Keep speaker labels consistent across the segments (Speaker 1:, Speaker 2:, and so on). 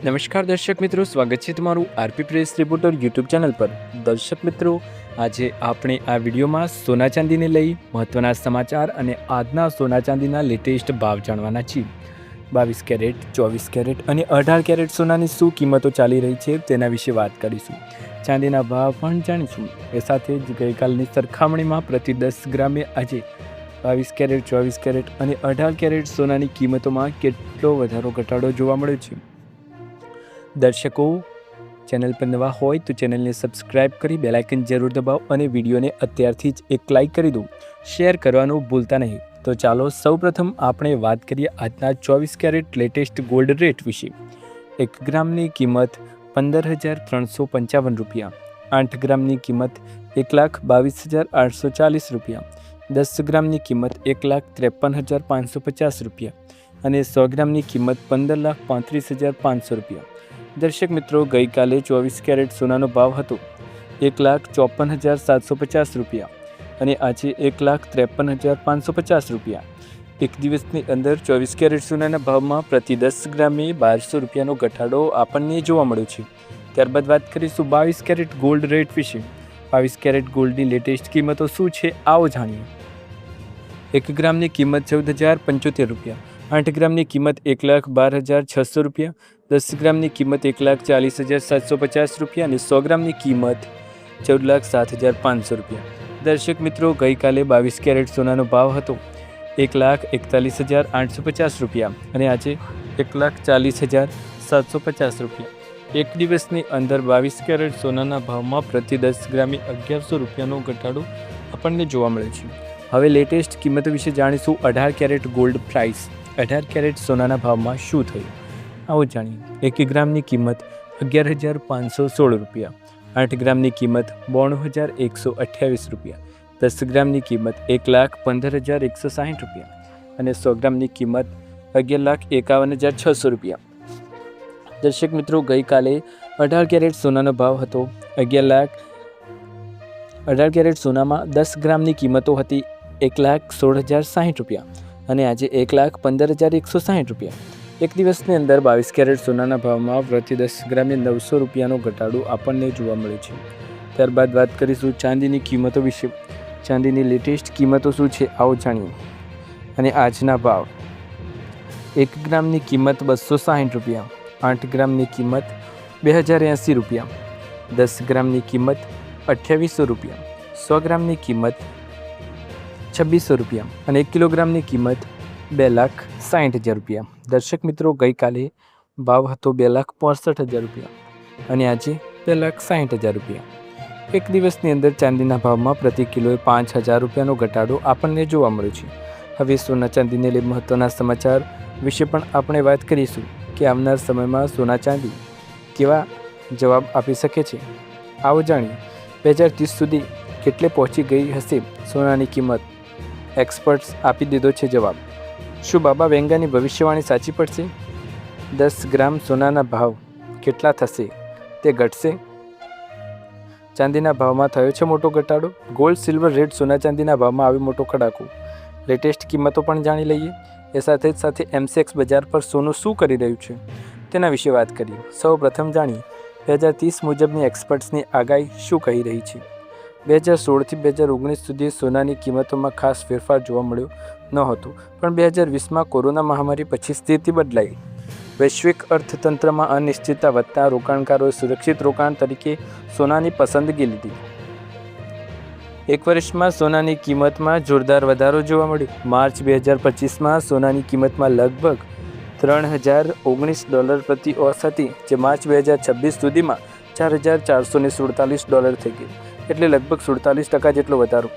Speaker 1: નમસ્કાર દર્શક મિત્રો, સ્વાગત છે તમારું RP press reporter YouTube channel પર। દર્શક મિત્રો, આજે આપણે આ વિડીયોમાં સોના ચાંદીને લઈ મહત્વના સમાચાર અને આજના સોના ચાંદીના લેટેસ્ટ ભાવ જાણવાના છીએ। 22 કેરેટ, 24 કેરેટ અને 18 કેરેટ સોનાની શું કિંમતો ચાલી રહી છે તેના વિશે વાત કરીશું। ચાંદીના ભાવ પણ જાણીશું। એ સાથે જ ગઈકાલની સરખામણીમાં પ્રતિ 10 ગ્રામે આજે 22 કેરેટ, 24 કેરેટ અને 18 કેરેટ સોનાની કિંમતોમાં કેટલો વધારો ઘટાડો જોવા મળ્યો છે। દર્શકો, ચેનલ પર નવા હોય તો ચેનલને સબસ્ક્રાઇબ કરી બેલ આઇકન જરૂર દબાવો અને વિડીયોને અત્યારથી જ એક લાઇક કરી દો। શેર કરવાનું ભૂલતા નહીં। તો ચાલો સૌપ્રથમ આપણે વાત કરીએ આજના 24 કેરેટ લેટેસ્ટ ગોલ્ડ રેટ વિશે। 1 ગ્રામની કિંમત 15,355 રૂપિયા, 8 ગ્રામની કિંમત 1,22,840 રૂપિયા, 10 ગ્રામની કિંમત 1,53,550 રૂપિયા અને 100 ગ્રામની કિંમત 15,35,500 રૂપિયા। દર્શક મિત્રો, ગઈકાલે 24 કેરેટ સોનાનો ભાવ હતો 1,54,750 રૂપિયા અને આજે 1,53,550 રૂપિયા। એક દિવસની અંદર 24 કેરેટ સોનાના ભાવમાં પ્રતિ 10 ગ્રામે 1200 રૂપિયાનો ઘટાડો આપણને જોવા મળ્યો છે। ત્યારબાદ વાત કરીશું 22 કેરેટ ગોલ્ડ રેટ વિશે। 22 કેરેટ ગોલ્ડની લેટેસ્ટ કિંમતો શું છે, આવો જાણીએ। 1 ગ્રામની કિંમત 14,075 રૂપિયા, 8 ગ્રામની કિંમત 1,12,600 રૂપિયા, 10 ગ્રામની કિંમત 1,40,750 રૂપિયા અને 100 ગ્રામની કિંમત 14,07,500 રૂપિયા। દર્શક મિત્રો, ગઈકાલે 22 કેરેટ સોનાનો ભાવ હતો 1,41,850 રૂપિયા અને આજે 1,40,750 રૂપિયા। એક દિવસની અંદર 22 કેરેટ સોનાના ભાવમાં પ્રતિ 10 ગ્રામે 1100 રૂપિયાનો ઘટાડો આપણને જોવા મળે છે। હવે લેટેસ્ટ કિંમતો વિશે જાણીશું। 18 કેરેટ ગોલ્ડ પ્રાઇસ। 18 કેરેટ સોનાના ભાવમાં શું થયું, આવો જાણીએ। 1 ગ્રામની કિંમત 11,516 રૂપિયા, 8 ગ્રામની કિંમત 92,128 રૂપિયા, 10 ગ્રામની કિંમત 1,15,160 રૂપિયા અને 100 ગ્રામની કિંમત 11,51,600 રૂપિયા। દર્શક મિત્રો, ગઈકાલે 18 કેરેટ સોનાનો ભાવ હતો 18 કેરેટ સોનામાં 10 ગ્રામની કિંમતો હતી 1,16,060 રૂપિયા અને આજે 1,15,160 રૂપિયા। એક દિવસની અંદર 22 કેરેટ સોનાના ભાવમાં પ્રતિ 10 ગ્રામે 900 રૂપિયાનો ઘટાડો આપણને જોવા મળે છે। ત્યારબાદ વાત કરીશું ચાંદીની કિંમતો વિશે। ચાંદીની લેટેસ્ટ કિંમતો શું છે, આવો જાણીએ અને આજના ભાવ। 1 ગ્રામની કિંમત 260 રૂપિયા, 8 ગ્રામની કિંમત 2,080 રૂપિયા, 10 ગ્રામની કિંમત 2800 રૂપિયા, 100 ગ્રામની કિંમત 2600 રૂપિયા અને 1 કિલોગ્રામની કિંમત 2,60,000 રૂપિયા। દર્શક મિત્રો, ગઈકાલે ભાવ હતો 2,65,000 રૂપિયા અને આજે 2,60,000 રૂપિયા। એક દિવસની અંદર ચાંદીના ભાવમાં પ્રતિ કિલોએ 5,000 રૂપિયાનો ઘટાડો આપણને જોવા મળ્યો છે। હવે સોના ચાંદીને લઈ મહત્ત્વના સમાચાર વિશે પણ આપણે વાત કરીશું કે આવનાર સમયમાં સોના ચાંદી કેવા જવાબ આપી શકે છે, આવો જાણીએ। 2030 સુધી કેટલે પહોંચી ગઈ હશે સોનાની કિંમત? એક્સપર્ટ્સ આપી દીધો છે જવાબ। શું બાબા વેંગાની ભવિષ્યવાણી સાચી પડશે? 10 ગ્રામ સોનાના ભાવ કેટલા થશે, તે ઘટશે? ચાંદીના ભાવમાં થયો છે મોટો ઘટાડો? ગોલ્ડ, સિલ્વર, રેડ સોના ચાંદીના ભાવમાં આવ્યો મોટો ખડાકો। લેટેસ્ટ કિંમતો પણ જાણી લઈએ। એ સાથે જ સાથે એમસીએક્સ બજાર પર સોનું શું કરી રહ્યું છે તેના વિશે વાત કરીએ। સૌ પ્રથમ જાણીએ 2030 મુજબની એક્સપર્ટ્સની આગાહી શું કહી રહી છે। 2016થી 2019 સુધી સોનાની કિંમતોમાં ખાસ ફેરફાર જોવા મળ્યો ન હતો, પણ 2020માં કોરોના મહામારી પછી સ્થિતિ બદલાઈ। વૈશ્વિક અર્થતંત્રમાં અનિશ્ચિતતા વધતા રોકાણકારોએ સુરક્ષિત રોકાણ તરીકે સોનાની પસંદગી લીધી। એક વર્ષમાં સોનાની કિંમતમાં જોરદાર વધારો જોવા મળ્યો। માર્ચ 2025માં સોનાની કિંમતમાં લગભગ $3,019 પ્રતિ ઓસ હતી, જે માર્ચ 2026 સુધીમાં $4,447 થઈ ગઈ, એટલે લગભગ 47% જેટલો વધારો।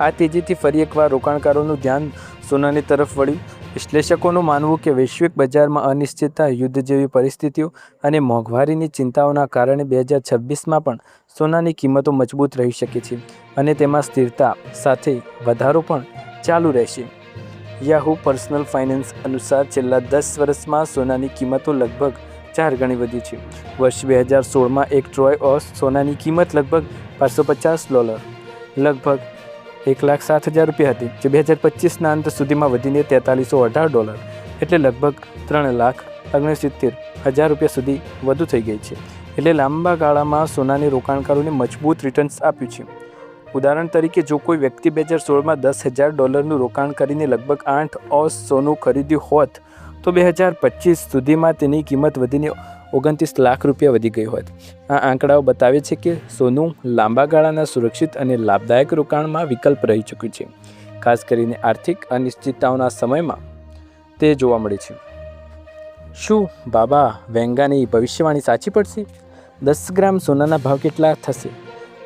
Speaker 1: આ તેજીથી ફરી એકવાર રોકાણકારોનું ધ્યાન સોનાની તરફ વળ્યું। વિશ્લેષકોનું માનવું કે વૈશ્વિક બજારમાં અનિશ્ચિતતા, યુદ્ધ જેવી પરિસ્થિતિઓ અને મોંઘવારીની ચિંતાઓના કારણે 2026માં પણ સોનાની કિંમતો મજબૂત રહી શકે છે અને તેમાં સ્થિરતા સાથે વધારો પણ ચાલુ રહેશે। યાહૂ પર્સનલ ફાઇનાન્સ અનુસાર છેલ્લા 10 વર્ષમાં સોનાની કિંમતો લગભગ 4 ગણી વધી છે। વર્ષ 2016માં એક ટ્રોય ઓસ સોનાની કિંમત લગભગ $550, લગભગ $1,07,000 રૂપિયા હતી, જે 2025ના અંત સુધીમાં વધીને $4,318 એટલે લગભગ 69,000 રૂપિયા સુધી વધુ થઈ ગઈ છે. એટલે લાંબા ગાળામાં સોનાની રોકાણકારોને મજબૂત રિટર્ન્સ આપ્યું છે. ઉદાહરણ તરીકે, જો કોઈ વ્યક્તિ 2016માં $10,000 રોકાણ કરીને લગભગ 8 ઓz સોનું ખરીદ્યું હોત તો 2025 સુધીમાં તેની કિંમત વધીને 29 લાખ રૂપિયા વધી ગઈ હોત. આ આંકડાઓ બતાવે છે કે સોનું લાંબા ગાળાના સુરક્ષિત અને લાભદાયક રોકાણમાં વિકલ્પ રહી ચૂક્યું છે. ખાસ કરીને આર્થિક અનિશ્ચિતતાઓના સમયમાં તે જોવા મળે છે. શું બાબા વેંગાની ભવિષ્યવાણી સાચી પડશે? 10 ગ્રામ સોનાના ભાવ કેટલા થશે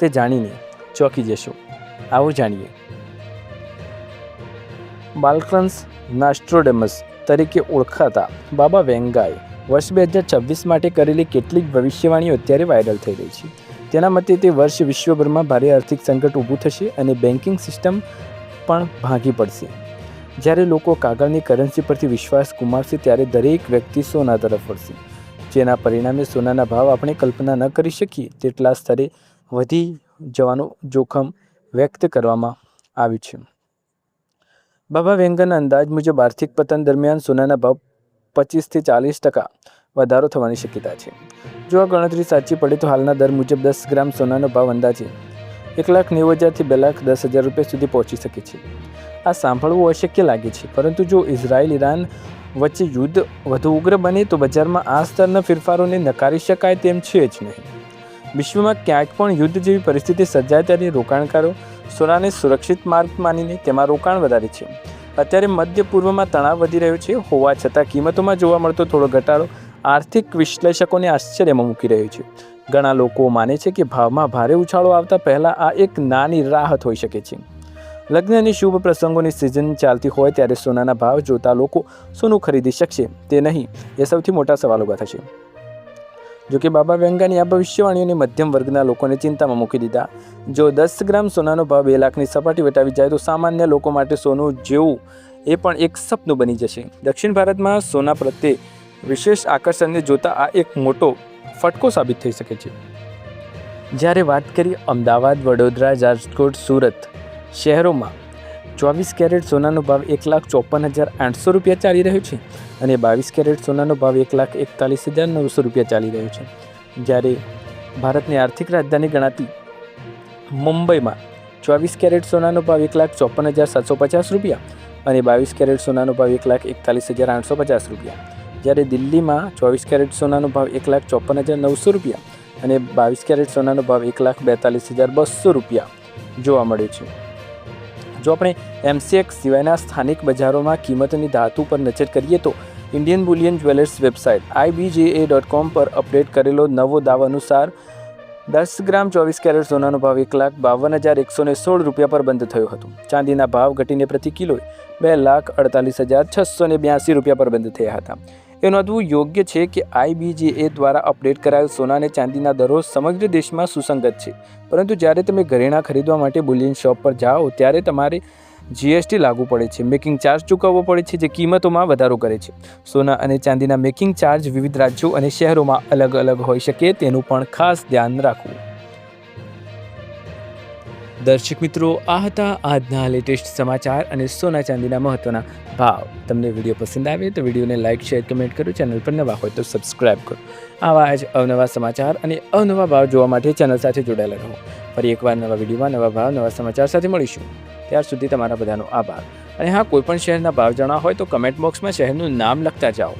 Speaker 1: તે જાણીને ચોંકી જશો. આવો જાણીએ. બાલ્કન્સ નાસ્ટ્રોડેમસ તરીકે ઓળખાતા બાબા વેંગાએ વર્ષ 2026 માટે કરેલી કેટલીક ભવિષ્યવાણીઓ અત્યારે વાયરલ થઈ રહી છે. તેના મતે તે વર્ષ વિશ્વભરમાં ભારે આર્થિક સંકટ ઊભું થશે અને બેન્કિંગ સિસ્ટમ પણ ભાંગી પડશે. જ્યારે લોકો કાગળની કરન્સી પરથી વિશ્વાસ ગુમાવશે ત્યારે દરેક વ્યક્તિ સોના તરફ વળશે, જેના પરિણામે સોનાના ભાવ આપણે કલ્પના ન કરી શકીએ તેટલા સ્તરે વધી જવાનું જોખમ વ્યક્ત કરવામાં આવ્યું છે. બાબા વેંગાના અંદાજ મુજબ આર્થિક પતન દરમિયાન સોનાના ભાવ 25 થી 40% વધારો થવાની શક્યતા છે. જો આ ગણતરી સાચી પડે તો હાલના દર મુજબ 10 ગ્રામ સોનાનો ભાવ અંદાજે 1,90,000 થી 2,10,000 રૂપિયા સુધી પહોંચી શકે છે. આ સાંભળવું અશક્ય લાગે છે, પરંતુ જો ઇઝરાયલ ઈરાન વચ્ચે યુદ્ધ વધુ ઉગ્ર બને તો બજારમાં આ સ્તરના ફેરફારોને નકારી શકાય તેમ છે જ નહીં. વિશ્વમાં ક્યાંક પણ યુદ્ધ જેવી પરિસ્થિતિ સર્જાય ત્યારે રોકાણકારો સોનાને સુરક્ષિત માર્ગ માનીને તેમાં રોકાણ વધારે છે. અત્યારે મધ્ય પૂર્વમાં તણાવ વધી રહ્યો છે હોવા છતાં કિંમતોમાં જોવા મળતો થોડો ઘટાડો આર્થિક વિશ્લેષકોને આશ્ચર્યમાં મૂકી રહ્યો છે. ઘણા લોકો માને છે કે ભાવમાં ભારે ઉછાળો આવતા પહેલાં આ એક નાની રાહત હોઈ શકે છે. લગ્ન અને શુભ પ્રસંગોની સિઝન ચાલતી હોય ત્યારે સોનાના ભાવ જોતા લોકો સોનું ખરીદી શકશે તે નહીં, એ સૌથી મોટા સવાલ ઊભા થશે. જોકે બાબા વેંગાની આ ભવિષ્યવાણીઓને મધ્યમ વર્ગના લોકોને ચિંતામાં મૂકી દીધા. જો 10 ગ્રામ સોનાનો ભાવ 2 લાખની સપાટી વટાવી જાય તો સામાન્ય લોકો માટે સોનું જેવું એ પણ એક સપનું બની જશે. દક્ષિણ ભારતમાં સોના પ્રત્યે વિશેષ આકર્ષણને જોતા આ એક મોટો ફટકો સાબિત થઈ શકે છે. જ્યારે વાત કરીએ અમદાવાદ, વડોદરા, રાજકોટ, સુરત શહેરોમાં 24 કેરેટ સોનાનો ભાવ 1,54,800 રૂપિયા ચાલી રહ્યો છે અને 22 કેરેટ સોનાનો ભાવ 1,41,900 રૂપિયા ચાલી રહ્યો છે. જ્યારે ભારતની આર્થિક રાજધાની ગણાતી મુંબઈમાં 24 કેરેટ સોનાનો ભાવ 1,54,750 રૂપિયા અને 22 કેરેટ સોનાનો ભાવ 1,41,850 રૂપિયા. જ્યારે દિલ્હીમાં 24 કેરેટ સોનાનો ભાવ 1,54,900 રૂપિયા અને 22 કેરેટ સોનાનો ભાવ 1,42,200 રૂપિયા જોવા મળે છે. જો આપણે MCX સિવાયના સ્થાનિક બજારોમાં કિંમતની ધાતુ પર નજર કરીએ તો Indian Boolean jewellers website IBJA.com પર અપડેટ કરેલો નવો દાવ અનુસાર 10 ગ્રામ 24 કેરેટ સોનાનો ભાવ 1,52,116 રૂપિયા પર બંધ થયો હતો. ચાંદીના ભાવ ઘટીને પ્રતિ કિલોએ 2,48,682 રૂપિયા પર બંધ થયા હતા. એ નોંધવું યોગ્ય છે કે IBJA દ્વારા અપડેટ કરાયેલ સોના અને ચાંદીના દરો સમગ્ર દેશમાં સુસંગત છે, પરંતુ જ્યારે તમે ઘરેણાં ખરીદવા માટે બુલિયન શોપ પર જાઓ ત્યારે તમારે GST લાગુ પડે છે, મેકિંગ ચાર્જ ચૂકવવો પડે છે, જે કિંમતોમાં વધારો કરે છે. સોના અને ચાંદીના મેકિંગ ચાર્જ વિવિધ રાજ્યો અને શહેરોમાં અલગ અલગ હોઈ શકે તેનું પણ ખાસ ધ્યાન રાખવું. દર્શક મિત્રો, આ હતા આજના લેટેસ્ટ સમાચાર અને સોના ચાંદીના મહત્ત્વના ભાવ. તમને વિડીયો પસંદ આવે તો વિડીયોને લાઇક, શેર, કમેન્ટ કરો. ચેનલ પર નવા હોય તો સબસ્ક્રાઇબ કરો. આવા જ અવનવા સમાચાર અને અવનવા ભાવ જોવા માટે ચેનલ સાથે જોડાયેલા રહો. ફરી એકવાર નવા વિડીયોમાં નવા ભાવ, નવા સમાચાર સાથે મળીશું. ત્યાર સુધી તમારા બધાનો આભાર. અને હા, કોઈપણ શહેરના ભાવ જાણવા હોય તો કમેન્ટ બોક્સમાં શહેરનું નામ લખતા જાઓ.